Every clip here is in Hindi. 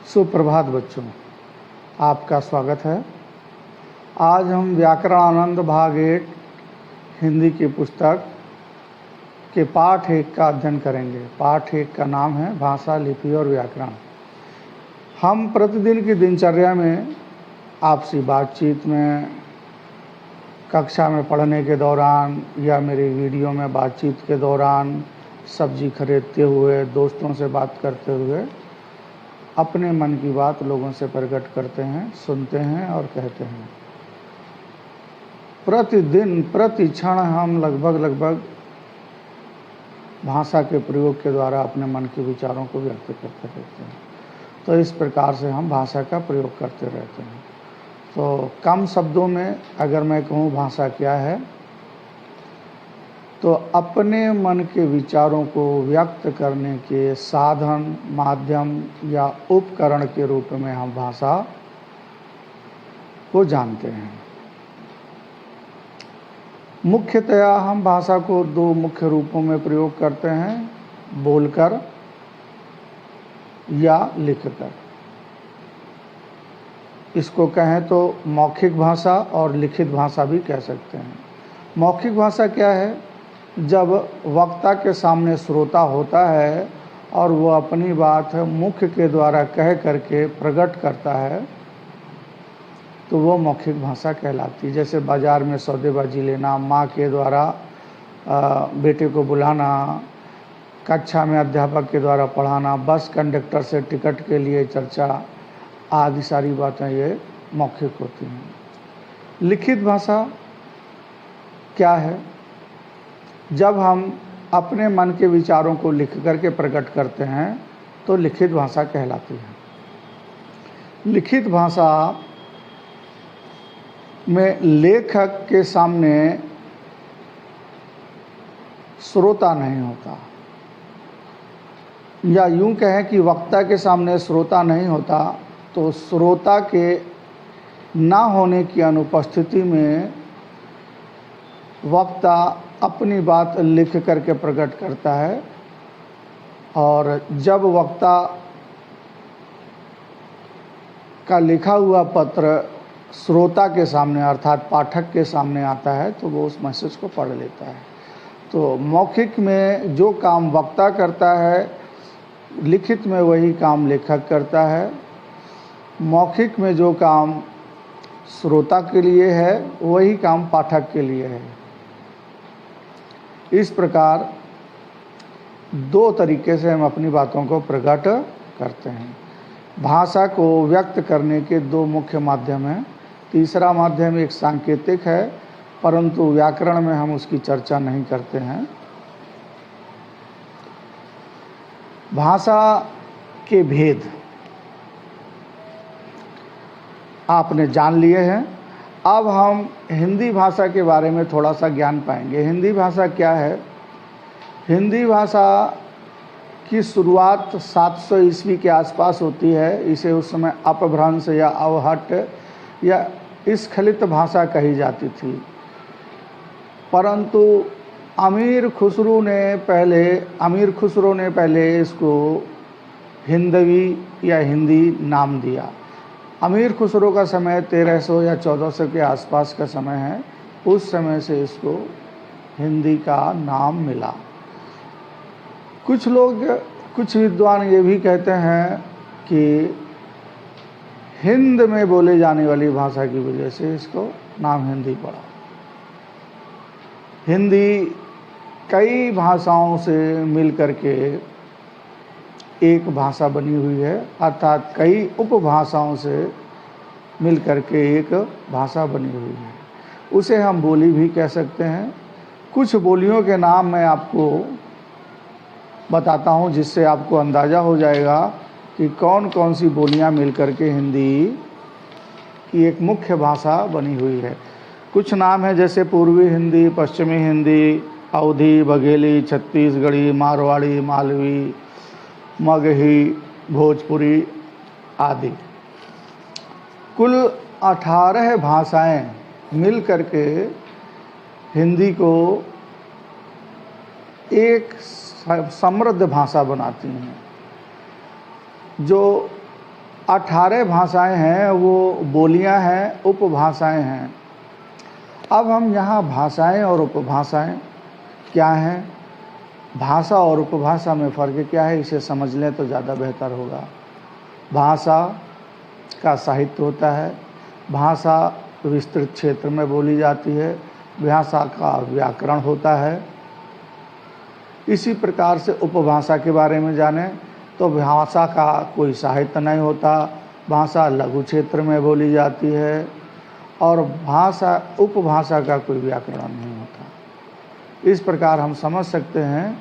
सुप्रभात बच्चों, आपका स्वागत है। आज हम व्याकरण आनंद भाग 8 हिंदी की पुस्तक के पाठ 1 का अध्ययन करेंगे। पाठ 1 का नाम है भाषा, लिपि और व्याकरण। हम प्रतिदिन की दिनचर्या में आपसी बातचीत में, कक्षा में पढ़ने के दौरान या मेरी वीडियो में बातचीत के दौरान, सब्जी खरीदते हुए, दोस्तों से बात करते हुए अपने मन की बात लोगों से प्रकट करते हैं, सुनते हैं और कहते हैं। प्रतिदिन प्रति क्षण हम लगभग भाषा के प्रयोग के द्वारा अपने मन के विचारों को व्यक्त करते रहते हैं। तो इस प्रकार से हम भाषा का प्रयोग करते रहते हैं। तो कम शब्दों में अगर मैं कहूँ भाषा क्या है, तो अपने मन के विचारों को व्यक्त करने के साधन, माध्यम या उपकरण के रूप में हम भाषा को जानते हैं। मुख्यतया हम भाषा को 2 मुख्य रूपों में प्रयोग करते हैं, बोलकर या लिखकर। इसको कहें तो मौखिक भाषा और लिखित भाषा भी कह सकते हैं। मौखिक भाषा क्या है? जब वक्ता के सामने श्रोता होता है और वो अपनी बात मुख के द्वारा कह करके प्रकट करता है, तो वो मौखिक भाषा कहलाती है। जैसे बाज़ार में सौदेबाजी लेना, माँ के द्वारा बेटे को बुलाना, कक्षा में अध्यापक के द्वारा पढ़ाना, बस कंडक्टर से टिकट के लिए चर्चा, आदि सारी बातें ये मौखिक होती हैं। लिखित भाषा क्या है? जब हम अपने मन के विचारों को लिख करके प्रकट करते हैं तो लिखित भाषा कहलाती है। लिखित भाषा में लेखक के सामने श्रोता नहीं होता, या यूं कहें कि वक्ता के सामने श्रोता नहीं होता, तो श्रोता के ना होने की अनुपस्थिति में वक्ता अपनी बात लिख करके प्रकट करता है। और जब वक्ता का लिखा हुआ पत्र श्रोता के सामने अर्थात पाठक के सामने आता है तो वो उस मैसेज को पढ़ लेता है। तो मौखिक में जो काम वक्ता करता है, लिखित में वही काम लेखक करता है। मौखिक में जो काम श्रोता के लिए है, वही काम पाठक के लिए है। इस प्रकार 2 तरीके से हम अपनी बातों को प्रकट करते हैं। भाषा को व्यक्त करने के 2 मुख्य माध्यम हैं। तीसरा माध्यम एक सांकेतिक है, परंतु व्याकरण में हम उसकी चर्चा नहीं करते हैं। भाषा के भेद आपने जान लिए हैं। अब हम हिंदी भाषा के बारे में थोड़ा सा ज्ञान पाएंगे। हिंदी भाषा क्या है? हिंदी भाषा की शुरुआत 700 ईस्वी के आसपास होती है। इसे उस समय अपभ्रंश या अवहट या स्खलित भाषा कही जाती थी, परंतु अमीर खुसरो ने पहले इसको हिंदवी या हिंदी नाम दिया। अमीर खुसरो का समय 1300 या 1400 के आसपास का समय है। उस समय से इसको हिंदी का नाम मिला। कुछ विद्वान ये भी कहते हैं कि हिंद में बोले जाने वाली भाषा की वजह से इसको नाम हिंदी पड़ा। हिंदी कई भाषाओं से मिलकर के एक भाषा बनी हुई है, अर्थात कई उपभाषाओं से मिलकर के एक भाषा बनी हुई है। उसे हम बोली भी कह सकते हैं। कुछ बोलियों के नाम मैं आपको बताता हूँ, जिससे आपको अंदाज़ा हो जाएगा कि कौन कौन सी बोलियाँ मिलकर के हिंदी की एक मुख्य भाषा बनी हुई है। कुछ नाम है जैसे पूर्वी हिंदी, पश्चिमी हिंदी, अवधी, बघेली, छत्तीसगढ़ी, मारवाड़ी, मालवी, मगही, भोजपुरी आदि। कुल 18 भाषाएं मिल करके हिंदी को एक समृद्ध भाषा बनाती हैं, जो 18 भाषाएं हैं, वो बोलियां हैं, उपभाषाएं हैं। अब हम यहाँ भाषाएं और उपभाषाएं क्या हैं, भाषा और उपभाषा में फ़र्क क्या है, इसे समझ लें तो ज़्यादा बेहतर होगा। भाषा का साहित्य होता है, भाषा विस्तृत क्षेत्र में बोली जाती है, भाषा का व्याकरण होता है। इसी प्रकार से उपभाषा के बारे में जानें तो भाषा का कोई साहित्य नहीं होता, भाषा लघु क्षेत्र में बोली जाती है, और भाषा उपभाषा का कोई व्याकरण नहीं होता। इस प्रकार हम समझ सकते हैं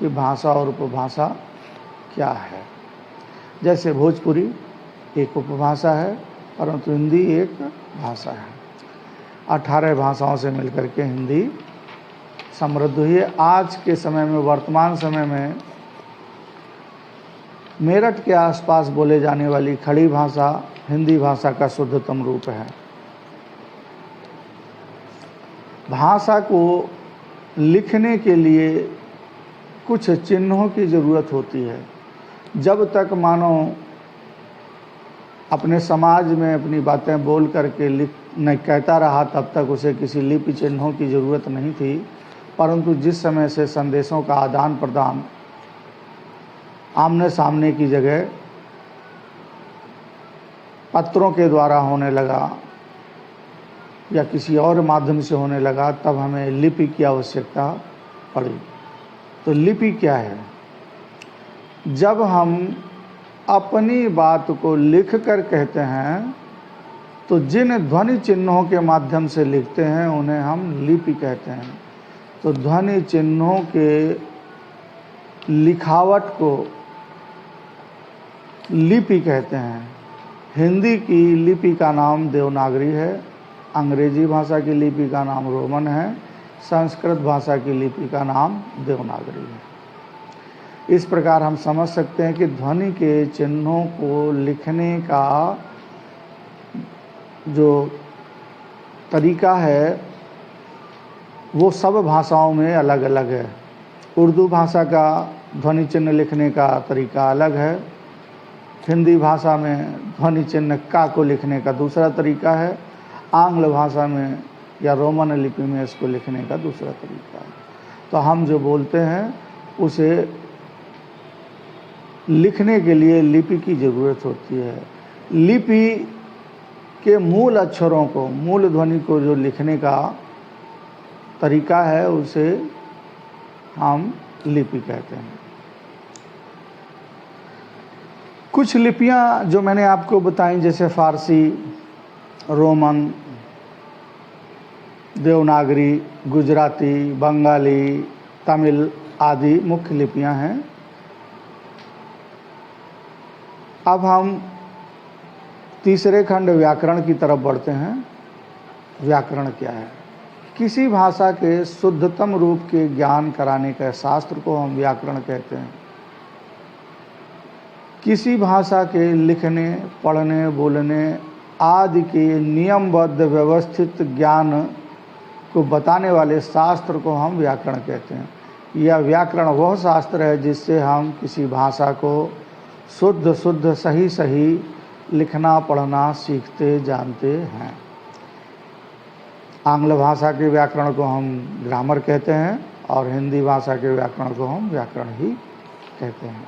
कि भाषा और उपभाषा क्या है। जैसे भोजपुरी एक उपभाषा है, परंतु हिंदी एक भाषा है। 18 भाषाओं से मिलकर के हिंदी समृद्ध हुई है। आज के समय में, वर्तमान समय में मेरठ के आसपास बोले जाने वाली खड़ी भाषा हिंदी भाषा का शुद्धतम रूप है। भाषा को लिखने के लिए कुछ चिन्हों की ज़रूरत होती है। जब तक मानव अपने समाज में अपनी बातें बोल करके नहीं कहता रहा, तब तक उसे किसी लिपि चिन्हों की ज़रूरत नहीं थी। परंतु जिस समय से संदेशों का आदान प्रदान आमने सामने की जगह पत्रों के द्वारा होने लगा या किसी और माध्यम से होने लगा, तब हमें लिपि की आवश्यकता पड़ी। तो लिपि क्या है? जब हम अपनी बात को लिख कर कहते हैं तो जिन ध्वनि चिन्हों के माध्यम से लिखते हैं उन्हें हम लिपि कहते हैं। तो ध्वनि चिन्हों के लिखावट को लिपि कहते हैं। हिंदी की लिपि का नाम देवनागरी है, अंग्रेजी भाषा की लिपि का नाम रोमन है, संस्कृत भाषा की लिपि का नाम देवनागरी है। इस प्रकार हम समझ सकते हैं कि ध्वनि के चिन्हों को लिखने का जो तरीका है वो सब भाषाओं में अलग अलग है। उर्दू भाषा का ध्वनि चिन्ह लिखने का तरीका अलग है, हिंदी भाषा में ध्वनि चिन्ह का को लिखने का दूसरा तरीका है, आंग्ल भाषा में या रोमन लिपि में इसको लिखने का दूसरा तरीका है। तो हम जो बोलते हैं उसे लिखने के लिए लिपि की ज़रूरत होती है। लिपि के मूल अक्षरों को, मूल ध्वनि को जो लिखने का तरीका है उसे हम लिपि कहते हैं। कुछ लिपियां जो मैंने आपको बताई, जैसे फारसी, रोमन, देवनागरी, गुजराती, बंगाली, तमिल आदि मुख्य लिपियां हैं। अब हम तीसरे खंड व्याकरण की तरफ बढ़ते हैं। व्याकरण क्या है? किसी भाषा के शुद्धतम रूप के ज्ञान कराने का शास्त्र को हम व्याकरण कहते हैं। किसी भाषा के लिखने, पढ़ने, बोलने आदि के नियमबद्ध व्यवस्थित ज्ञान को बताने वाले शास्त्र को हम व्याकरण कहते हैं। यह व्याकरण वह शास्त्र है जिससे हम किसी भाषा को शुद्ध सही लिखना पढ़ना सीखते जानते हैं। आंग्ल भाषा के व्याकरण को हम ग्रामर कहते हैं और हिंदी भाषा के व्याकरण को हम व्याकरण ही कहते हैं।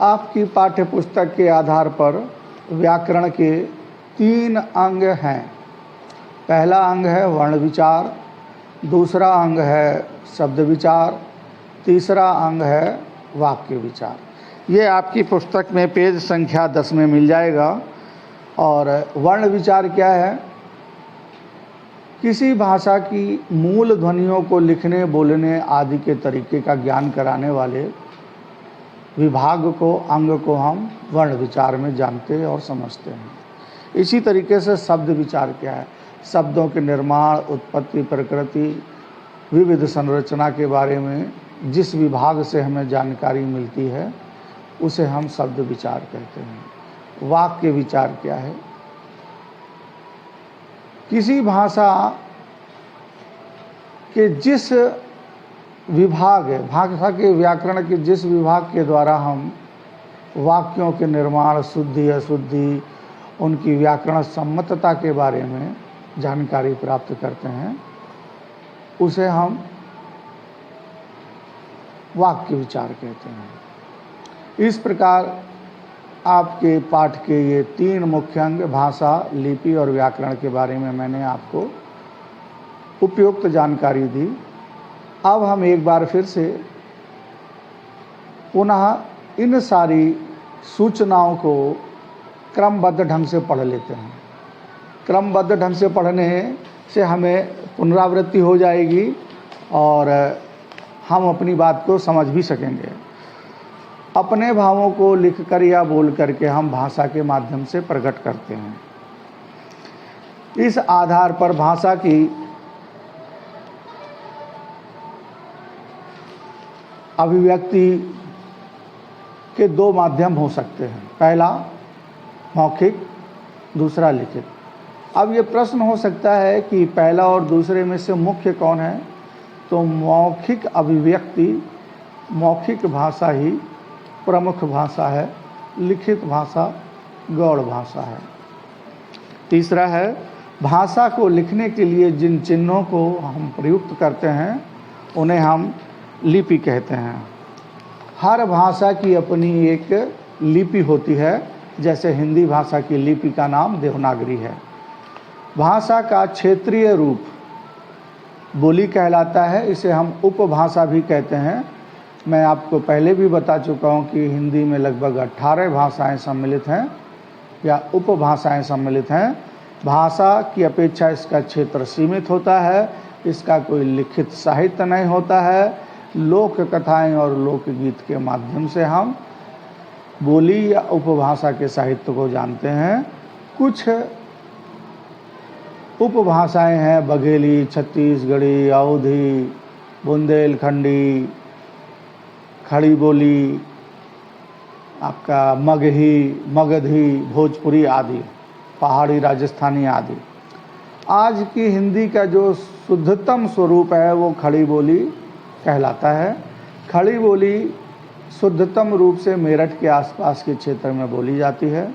आपकी पाठ्य पुस्तक के आधार पर व्याकरण के 3 अंग हैं। पहला अंग है वर्ण विचार, दूसरा अंग है शब्द विचार, तीसरा अंग है वाक्य विचार। ये आपकी पुस्तक में पेज संख्या 10 में मिल जाएगा। और वर्ण विचार क्या है? किसी भाषा की मूल ध्वनियों को लिखने, बोलने आदि के तरीके का ज्ञान कराने वाले विभाग को, अंग को हम वर्ण विचार में जानते और समझते हैं। इसी तरीके से शब्द विचार क्या है? शब्दों के निर्माण, उत्पत्ति, प्रकृति, विविध संरचना के बारे में जिस विभाग से हमें जानकारी मिलती है उसे हम शब्द विचार कहते हैं। वाक्य विचार क्या है? किसी भाषा के जिस विभाग है भाषा के व्याकरण के, जिस विभाग के द्वारा हम वाक्यों के निर्माण, शुद्धि अशुद्धि, उनकी व्याकरण सम्मतता के बारे में जानकारी प्राप्त करते हैं, उसे हम वाक्य विचार कहते हैं। इस प्रकार आपके पाठ के ये 3 मुख्य अंग भाषा, लिपि और व्याकरण के बारे में मैंने आपको उपयुक्त जानकारी दी। अब हम एक बार फिर से पुनः इन सारी सूचनाओं को क्रमबद्ध ढंग से पढ़ लेते हैं। क्रमबद्ध ढंग से पढ़ने से हमें पुनरावृत्ति हो जाएगी और हम अपनी बात को समझ भी सकेंगे। अपने भावों को लिखकर या बोल करके हम भाषा के माध्यम से प्रकट करते हैं। इस आधार पर भाषा की अभिव्यक्ति के 2 माध्यम हो सकते हैं, पहला मौखिक, दूसरा लिखित। अब ये प्रश्न हो सकता है कि पहला और दूसरे में से मुख्य कौन है? तो मौखिक अभिव्यक्ति, मौखिक भाषा ही प्रमुख भाषा है, लिखित भाषा गौड़ भाषा है। तीसरा है, भाषा को लिखने के लिए जिन चिन्हों को हम प्रयुक्त करते हैं उन्हें हम लिपि कहते हैं। हर भाषा की अपनी एक लिपि होती है, जैसे हिंदी भाषा की लिपि का नाम देवनागरी है। भाषा का क्षेत्रीय रूप बोली कहलाता है, इसे हम उपभाषा भी कहते हैं। मैं आपको पहले भी बता चुका हूँ कि हिंदी में लगभग 18 भाषाएं सम्मिलित हैं या उपभाषाएं सम्मिलित हैं। भाषा की अपेक्षा इसका क्षेत्र सीमित होता है, इसका कोई लिखित साहित्य नहीं होता है। लोक कथाएं और लोकगीत के माध्यम से हम बोली या उपभाषा के साहित्य को जानते हैं। कुछ उपभाषाएं हैं बघेली, छत्तीसगढ़ी, अवधी, बुंदेलखंडी, खड़ी बोली, आपका मगही, मगधी, भोजपुरी आदि, पहाड़ी राजस्थानी आदि। आज की हिंदी का जो शुद्धतम स्वरूप है वो खड़ी बोली कहलाता है। खड़ी बोली शुद्धतम रूप से मेरठ के आसपास के क्षेत्र में बोली जाती है।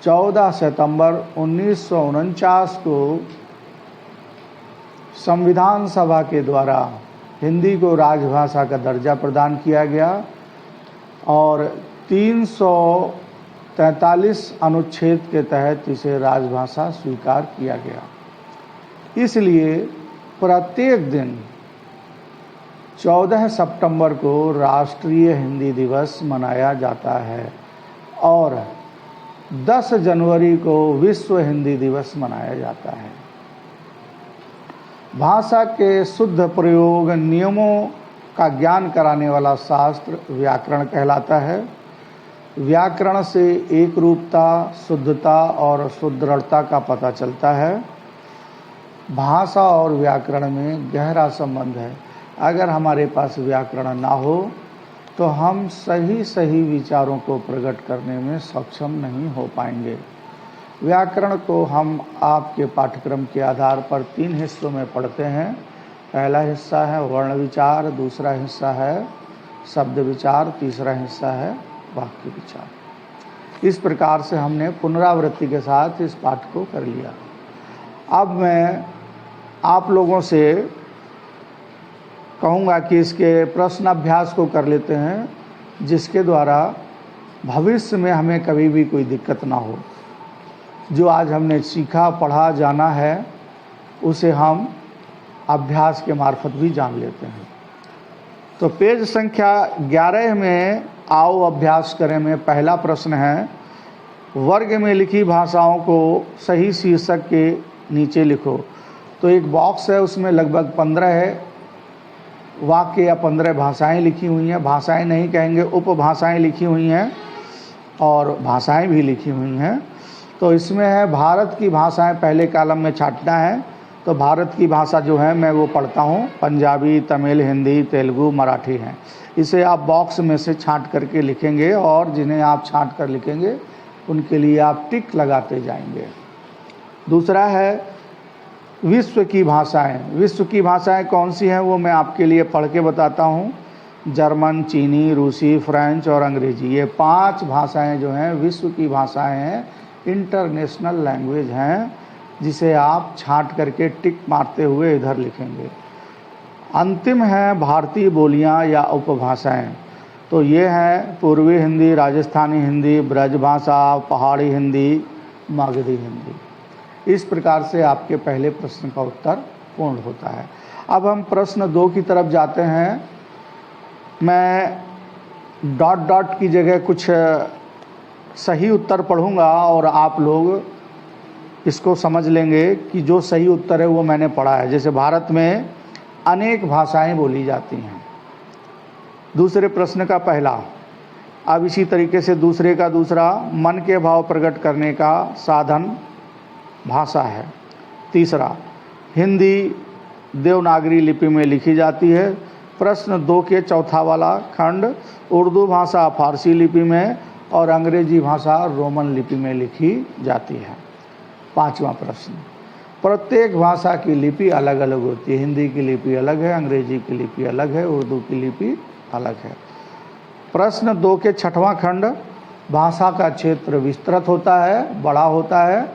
14 सितंबर 1949 को संविधान सभा के द्वारा हिंदी को राजभाषा का दर्जा प्रदान किया गया और 343 अनुच्छेद के तहत इसे राजभाषा स्वीकार किया गया। इसलिए प्रत्येक दिन 14 सितंबर को राष्ट्रीय हिंदी दिवस मनाया जाता है और 10 जनवरी को विश्व हिंदी दिवस मनाया जाता है। भाषा के शुद्ध प्रयोग नियमों का ज्ञान कराने वाला शास्त्र व्याकरण कहलाता है। व्याकरण से एक रूपता, शुद्धता और सुदृढ़ता का पता चलता है। भाषा और व्याकरण में गहरा संबंध है। अगर हमारे पास व्याकरण ना हो तो हम सही विचारों को प्रकट करने में सक्षम नहीं हो पाएंगे। व्याकरण को हम आपके पाठ्यक्रम के आधार पर 3 हिस्सों में पढ़ते हैं। पहला हिस्सा है वर्ण विचार, दूसरा हिस्सा है शब्द विचार, तीसरा हिस्सा है वाक्य विचार। इस प्रकार से हमने पुनरावृत्ति के साथ इस पाठ को कर लिया। अब मैं आप लोगों से कहूँगा कि इसके प्रश्न अभ्यास को कर लेते हैं, जिसके द्वारा भविष्य में हमें कभी भी कोई दिक्कत ना हो। जो आज हमने सीखा, पढ़ा, जाना है, उसे हम अभ्यास के मार्फत भी जान लेते हैं। तो पेज संख्या 11 में आओ अभ्यास करें में पहला प्रश्न है, वर्ग में लिखी भाषाओं को सही शीर्षक के नीचे लिखो। तो एक बॉक्स है, उसमें लगभग 15 वाक्य या 15 भाषाएं लिखी हुई हैं। भाषाएं नहीं कहेंगे, उपभाषाएं लिखी हुई हैं और भाषाएं भी लिखी हुई हैं। तो इसमें है भारत की भाषाएं, पहले कॉलम में छांटना है। तो भारत की भाषा जो है मैं वो पढ़ता हूँ, पंजाबी, तमिल, हिंदी, तेलुगु, मराठी हैं। इसे आप बॉक्स में से छांट करके लिखेंगे और जिन्हें आप छांट कर लिखेंगे उनके लिए आप टिक लगाते जाएंगे। दूसरा है विश्व की भाषाएं, विश्व की भाषाएं कौन सी हैं वो मैं आपके लिए पढ़ के बताता हूँ। जर्मन, चीनी, रूसी, फ्रेंच और अंग्रेजी, ये 5 भाषाएं जो हैं विश्व की भाषाएं हैं, इंटरनेशनल लैंग्वेज हैं, जिसे आप छांट करके टिक मारते हुए इधर लिखेंगे। अंतिम है भारतीय बोलियां या उपभाषाएं, तो ये हैं पूर्वी हिंदी, राजस्थानी हिंदी, ब्रजभाषा, पहाड़ी हिंदी, मगधी हिंदी। इस प्रकार से आपके पहले प्रश्न का उत्तर पूर्ण होता है। अब हम प्रश्न 2 की तरफ जाते हैं। मैं डॉट डॉट की जगह कुछ सही उत्तर पढ़ूंगा और आप लोग इसको समझ लेंगे कि जो सही उत्तर है वो मैंने पढ़ा है। जैसे भारत में अनेक भाषाएं बोली जाती हैं। दूसरे प्रश्न का पहला, अब इसी तरीके से दूसरे का दूसरा, मन के भाव प्रकट करने का साधन भाषा है। तीसरा, हिंदी देवनागरी लिपि में लिखी जाती है। प्रश्न 2 के चौथा वाला खंड, उर्दू भाषा फारसी लिपि में और अंग्रेजी भाषा रोमन लिपि में लिखी जाती है। 5वां प्रश्न, प्रत्येक भाषा की लिपि अलग अलग होती है। हिंदी की लिपि अलग है, अंग्रेजी की लिपि अलग है, उर्दू की लिपि अलग है। प्रश्न 2 के 6वां खंड, भाषा का क्षेत्र विस्तृत होता है, बड़ा होता है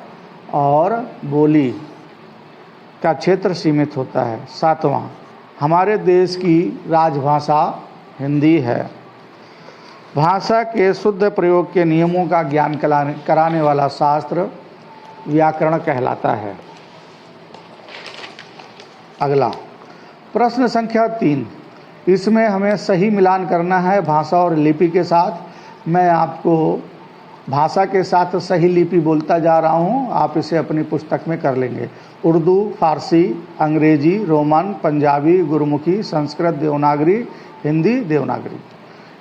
और बोली का क्षेत्र सीमित होता है। 7वां, हमारे देश की राजभाषा हिंदी है। भाषा के शुद्ध प्रयोग के नियमों का ज्ञान कराने वाला शास्त्र व्याकरण कहलाता है। अगला प्रश्न संख्या 3, इसमें हमें सही मिलान करना है भाषा और लिपि के साथ। मैं आपको भाषा के साथ सही लिपि बोलता जा रहा हूँ, आप इसे अपनी पुस्तक में कर लेंगे। उर्दू, फारसी, अंग्रेजी, रोमन, पंजाबी, गुरमुखी, संस्कृत, देवनागरी, हिंदी, देवनागरी।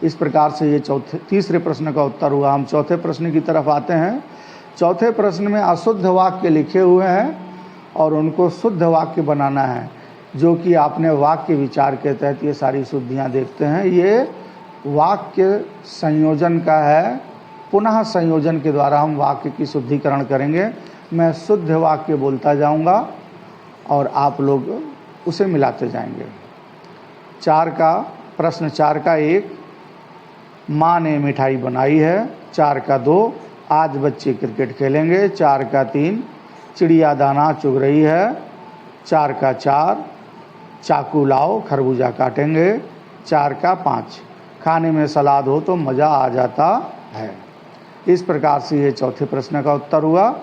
इस प्रकार से ये तीसरे प्रश्न का उत्तर हुआ। हम चौथे प्रश्न की तरफ आते हैं। चौथे प्रश्न में अशुद्ध वाक्य लिखे हुए हैं और उनको शुद्ध वाक्य बनाना है, जो कि आपने वाक्य विचार के तहत ये सारी शुद्धियाँ देखते हैं। ये वाक्य संयोजन का है, पुनः संयोजन के द्वारा हम वाक्य की शुद्धिकरण करेंगे। मैं शुद्ध वाक्य बोलता जाऊंगा और आप लोग उसे मिलाते जाएंगे। प्रश्न 4 का 1, माँ ने मिठाई बनाई है। 4 का 2, आज बच्चे क्रिकेट खेलेंगे। 4 का 3, चिड़िया दाना चुग रही है। 4 का 4, चाकू लाओ खरबूजा काटेंगे। 4 का 5, खाने में सलाद हो तो मज़ा आ जाता है। इस प्रकार से ये चौथे प्रश्न का उत्तर हुआ।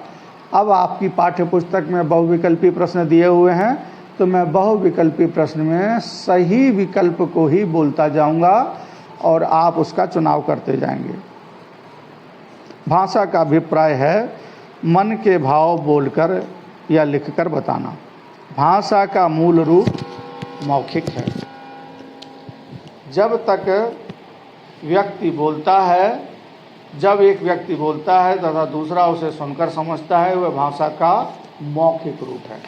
अब आपकी पाठ्य पुस्तक में बहुविकल्पी प्रश्न दिए हुए हैं, तो मैं बहुविकल्पी प्रश्न में सही विकल्प को ही बोलता जाऊंगा और आप उसका चुनाव करते जाएंगे। भाषा का अभिप्राय है मन के भाव बोलकर या लिखकर बताना। भाषा का मूल रूप मौखिक है। जब एक व्यक्ति बोलता है तथा दूसरा उसे सुनकर समझता है, वह भाषा का मौखिक रूप है।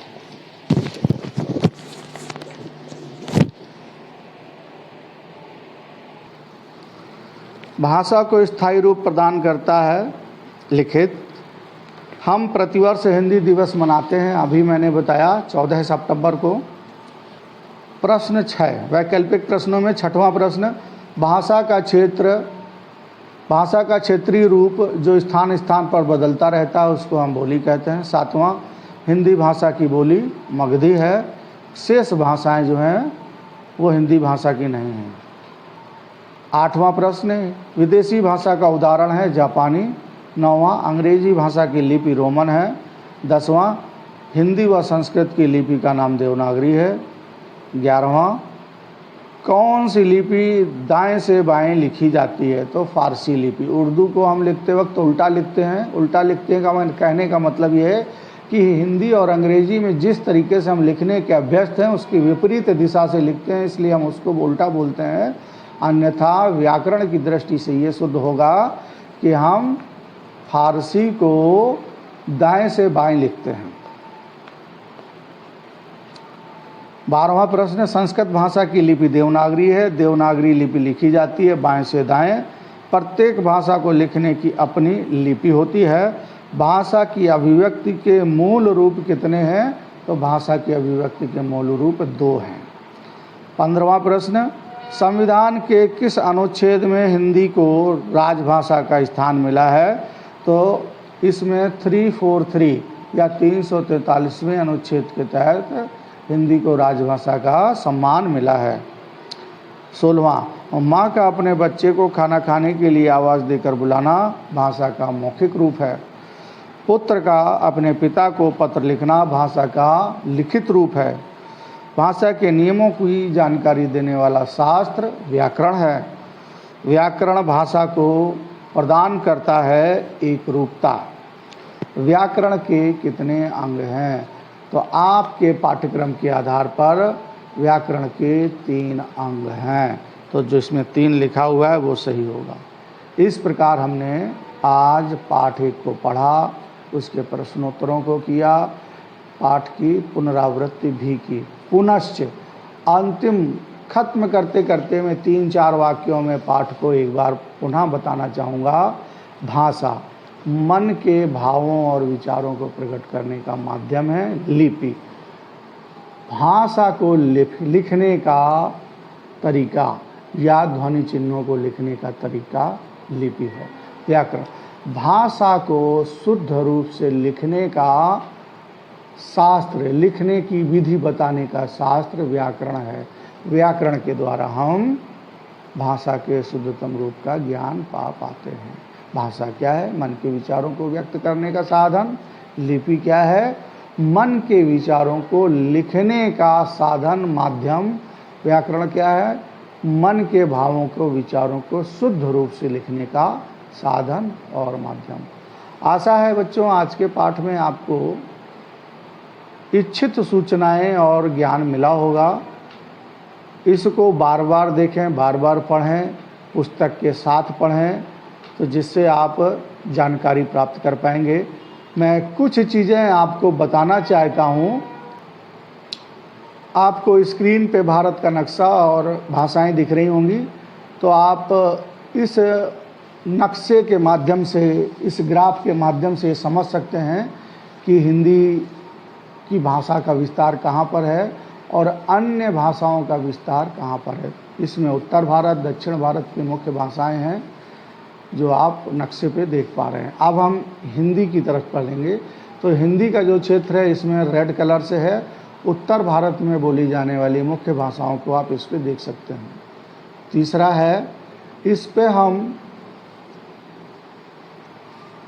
भाषा को स्थायी रूप प्रदान करता है लिखित। हम प्रतिवर्ष हिंदी दिवस मनाते हैं, अभी मैंने बताया 14 सितंबर को। प्रश्न 6, वैकल्पिक प्रश्नों में 6वां प्रश्न, भाषा का क्षेत्रीय रूप जो स्थान स्थान पर बदलता रहता है उसको हम बोली कहते हैं। 7वां, हिंदी भाषा की बोली मगधी है। शेष भाषाएं जो हैं वो हिंदी भाषा की नहीं हैं। 8वां प्रश्न, विदेशी भाषा का उदाहरण है जापानी। 9वां, अंग्रेजी भाषा की लिपि रोमन है। 10वां, हिंदी व संस्कृत की लिपि का नाम देवनागरी है। 11वां, कौन सी लिपि दाएं से बाएं लिखी जाती है? तो फारसी लिपि। उर्दू को हम लिखते वक्त उल्टा लिखते हैं। उल्टा लिखते का कहने का मतलब ये है कि हिंदी और अंग्रेजी में जिस तरीके से हम लिखने के अभ्यस्त हैं उसकी विपरीत दिशा से लिखते हैं, इसलिए हम उसको उल्टा बोलते हैं। अन्यथा व्याकरण की दृष्टि से ये शुद्ध होगा कि हम फारसी को दाएं से बाएं लिखते हैं। 12वां प्रश्न, संस्कृत भाषा की लिपि देवनागरी है। देवनागरी लिपि लिखी जाती है बाएं से दाएं। प्रत्येक भाषा को लिखने की अपनी लिपि होती है। भाषा की अभिव्यक्ति के मूल रूप कितने हैं? तो भाषा की अभिव्यक्ति के मूल रूप 2 हैं। 15वां प्रश्न, संविधान के किस अनुच्छेद में हिंदी को राजभाषा का स्थान मिला है? तो इसमें 343 या 343वें अनुच्छेद के तहत हिंदी को राजभाषा का सम्मान मिला है। 16वां, माँ का अपने बच्चे को खाना खाने के लिए आवाज़ देकर बुलाना भाषा का मौखिक रूप है। पुत्र का अपने पिता को पत्र लिखना भाषा का लिखित रूप है। भाषा के नियमों की जानकारी देने वाला शास्त्र व्याकरण है। व्याकरण भाषा को प्रदान करता है एक रूपता। व्याकरण के कितने अंग हैं? तो आपके पाठ्यक्रम के आधार पर व्याकरण के 3 अंग हैं, तो जो इसमें 3 लिखा हुआ है वो सही होगा। इस प्रकार हमने आज पाठ 1 को पढ़ा, उसके प्रश्नोत्तरों को किया, पाठ की पुनरावृत्ति भी की। पुनश्च अंतिम खत्म करते करते मैं 3-4 वाक्यों में पाठ को एक बार पुनः बताना चाहूँगा। भाषा मन के भावों और विचारों को प्रकट करने का माध्यम है। लिपि भाषा को लिखने का तरीका या ध्वनि चिन्हों को लिखने का तरीका लिपि है। व्याकरण भाषा को शुद्ध रूप से लिखने का शास्त्र, लिखने की विधि बताने का शास्त्र व्याकरण है। व्याकरण के द्वारा हम भाषा के शुद्धतम रूप का ज्ञान पा पाते हैं। भाषा क्या है? मन के विचारों को व्यक्त करने का साधन। लिपि क्या है? मन के विचारों को लिखने का साधन, माध्यम। व्याकरण क्या है? मन के भावों को, विचारों को शुद्ध रूप से लिखने का साधन और माध्यम। आशा है बच्चों आज के पाठ में आपको इच्छित सूचनाएं और ज्ञान मिला होगा। इसको बार बार देखें, बार बार पढ़ें, पुस्तक के साथ पढ़ें, तो जिससे आप जानकारी प्राप्त कर पाएंगे। मैं कुछ चीज़ें आपको बताना चाहता हूँ। आपको स्क्रीन पे भारत का नक्शा और भाषाएं दिख रही होंगी, तो आप इस नक्शे के माध्यम से, इस ग्राफ के माध्यम से समझ सकते हैं कि हिंदी की भाषा का विस्तार कहाँ पर है और अन्य भाषाओं का विस्तार कहाँ पर है। इसमें उत्तर भारत, दक्षिण भारत की मुख्य भाषाएं हैं जो आप नक्शे पे देख पा रहे हैं। अब हम हिंदी की तरफ पढ़ेंगे। तो हिंदी का जो क्षेत्र है इसमें रेड कलर से है। उत्तर भारत में बोली जाने वाली मुख्य भाषाओं को आप इस पे देख सकते हैं। तीसरा है, इस पे हम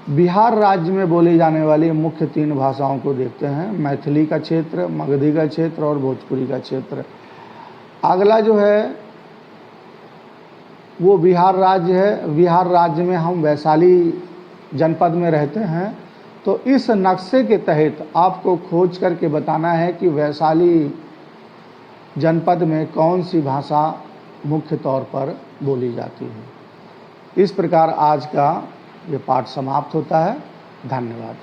बिहार राज्य में बोली जाने वाली मुख्य 3 भाषाओं को देखते हैं। मैथिली का क्षेत्र, मगधी का क्षेत्र और भोजपुरी का क्षेत्र। अगला जो है वो बिहार राज्य है। बिहार राज्य में हम वैशाली जनपद में रहते हैं। तो इस नक्शे के तहत आपको खोज करके बताना है कि वैशाली जनपद में कौन सी भाषा मुख्य तौर पर बोली जाती है। इस प्रकार आज का ये पाठ समाप्त होता है। धन्यवाद।